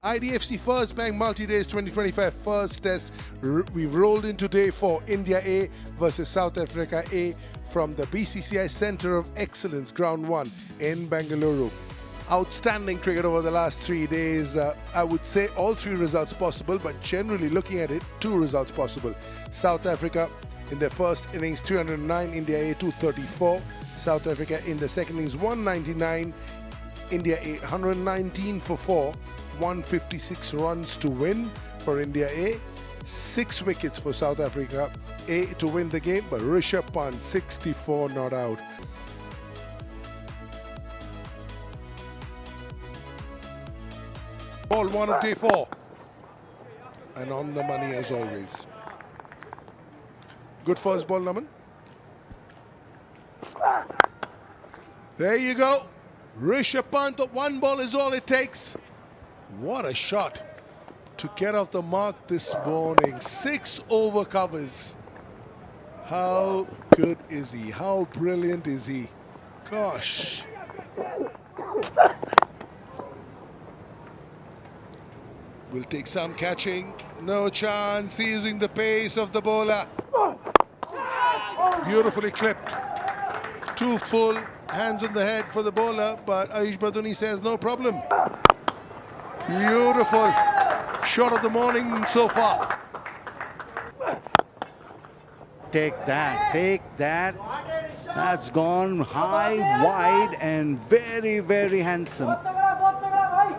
IDFC First Bank Multi-Days 2025 first test. We've rolled into day 4. India A versus South Africa A from the BCCI Centre of Excellence, Ground 1 in Bengaluru. Outstanding cricket over the last 3 days. I would say all 3 results possible, but generally looking at it, 2 results possible. South Africa in their first innings 309, India A 234. South Africa in the second innings 199, India A 119 for 4. 156 runs to win for India A. 6 wickets for South Africa A to win the game, but Rishabh Pant 64 not out. Ball 1 of day 4 and on the money as always. Good first ball, Naman. There you go. Rishabh Pant, 1 ball is all it takes. What a shot to get off the mark this morning. 6 over covers. How good is he? How brilliant is he? Gosh. Will take some catching. No chance. He's using the pace of the bowler. Beautifully clipped. 2 full. Hands on the head for the bowler, but Ayush Baduni says no problem. Beautiful shot of the morning so far. Take that, take that. That's gone high, wide and very, very handsome.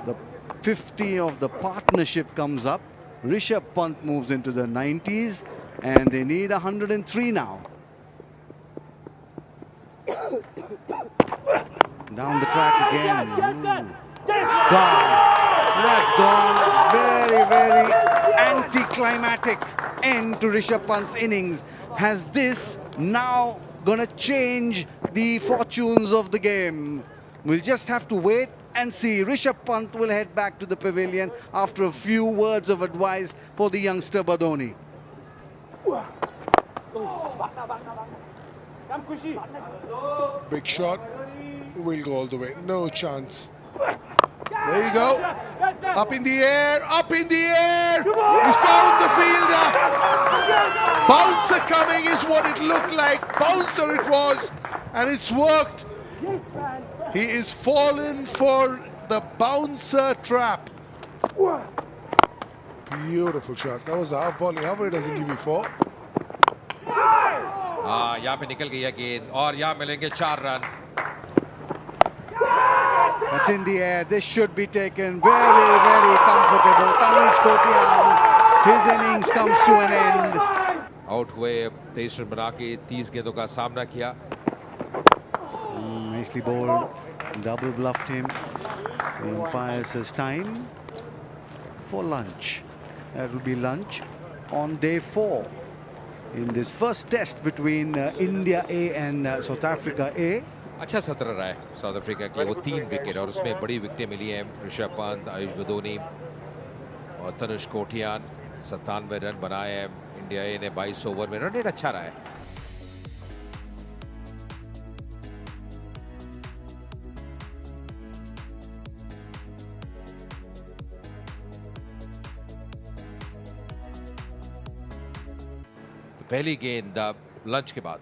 The 50 of the partnership comes up. Rishabh Pant moves into the 90s and they need 103 now. Down the track again. Gone. That's gone. Very, very anticlimactic end to Rishabh Pant's innings. Has this now gonna change the fortunes of the game? We'll just have to wait and see. Rishabh Pant will head back to the pavilion after a few words of advice for the youngster Badoni. Big shot. Will go all the way. No chance. There you go. Up in the air. Up in the air. He's found the fielder. Bouncer coming is what it looked like. Bouncer it was. And it's worked. He is fallen for the bouncer trap. Beautiful shot. That was a half volley. How it doesn't give you 4. हाँ यहाँ पे निकल गई है गेंद और यहाँ मिलेंगे 4 run. That's in the air. This should be taken very, very comfortable. Tanush Kotian, his innings comes to an end. Out हुए 23 रन बना के 30 गेंदों का सामना किया. Nicely bowled. Double bluffed him. The umpire says time for lunch. That will be lunch on day 4 in this first test between India A and South Africa A. अच्छा सत्र रहा है साउथ अफ्रीका के. वो 3 विकेट और उसमें बड़ी विकेटें मिली हैं. ऋषभ पंत, आयुष बदोनी और तनुष कोटियान. 97 रन बनाए हैं. इंडिया ए ने 22 ओवर में. रन रेट अच्छा रहा है. तो पहली गेंद लंच के बाद.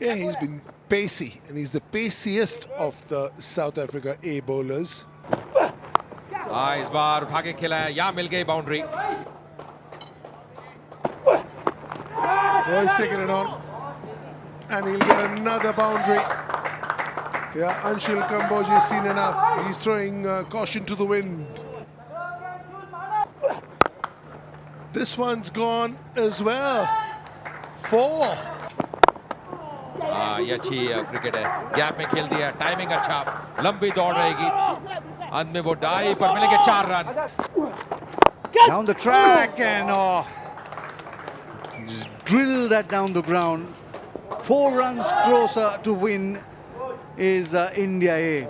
Yeah, he's been pacey, and he's the paciest of the South Africa A bowlers. हाँ इस बार उठा के खेला है. यहाँ मिल गई boundary. Oh, he's taking it on, and he'll get another boundary. Yeah, Anshul Kamboj has seen enough. He's throwing caution to the wind. This one's gone as well. 4. हाँ ये अच्छी क्रिकेट है. गैप में खेल दिया. टाइमिंग अच्छा. लंबी दौड़ रहेगी. अंत में वो डाई पर मिलेंगे 4 run. Down the track and just drill that down the ground. 4 runs closer to win is India A.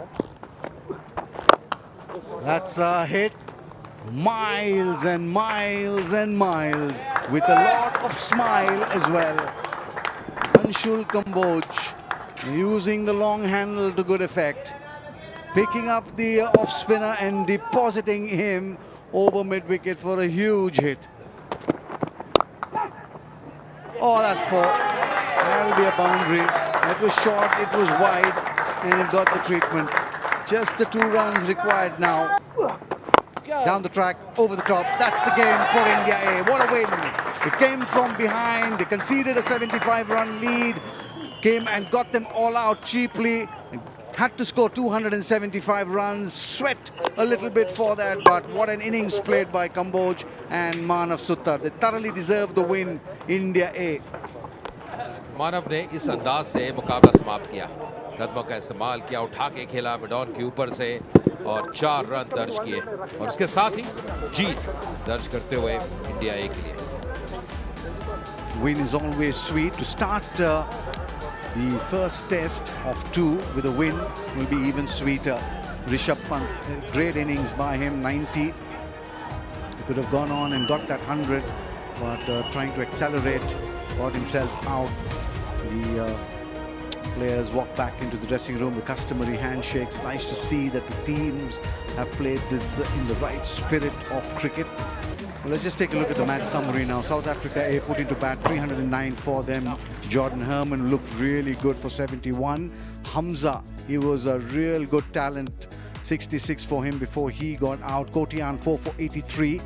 That's a hit. Miles and miles and miles with a lot of smile as well. Anshul Kamboj using the long handle to good effect, picking up the off spinner and depositing him over mid-wicket for a huge hit. Oh, that's four. That'll be a boundary. It was short, it was wide, and it got the treatment. Just the 2 runs required now. Down the track, over the top. That's the game for India A. What a win. They came from behind. They conceded a 75-run lead. Came and got them all out cheaply. Had to score 275 runs. Sweat a little bit for that, but what an innings played by Kamboj and Manav Suttar. They thoroughly deserve the win, India A. मानव ने इस अंदाज से मुकाबला समाप्त किया, कदमों का इस्तेमाल किया, उठा के खेला मिड ऑन के ऊपर से और 4 रन दर्ज किए और उसके साथ ही जीत दर्ज करते हुए इंडिया ए के लिए. Win is always sweet. To start the first test of 2 with a win will be even sweeter. Rishabh Pant, great innings by him, 90. He could have gone on and got that 100, but trying to accelerate, got himself out. The players walk back into the dressing room, the customary handshakes. Nice to see that the teams have played this in the right spirit of cricket. Well, let's just take a look at the match summary now. South Africa A put into bat, 309 for them. Jordan Herman looked really good for 71. Hamza, he was a real good talent, 66 for him before he got out. Kotian 4 for 83.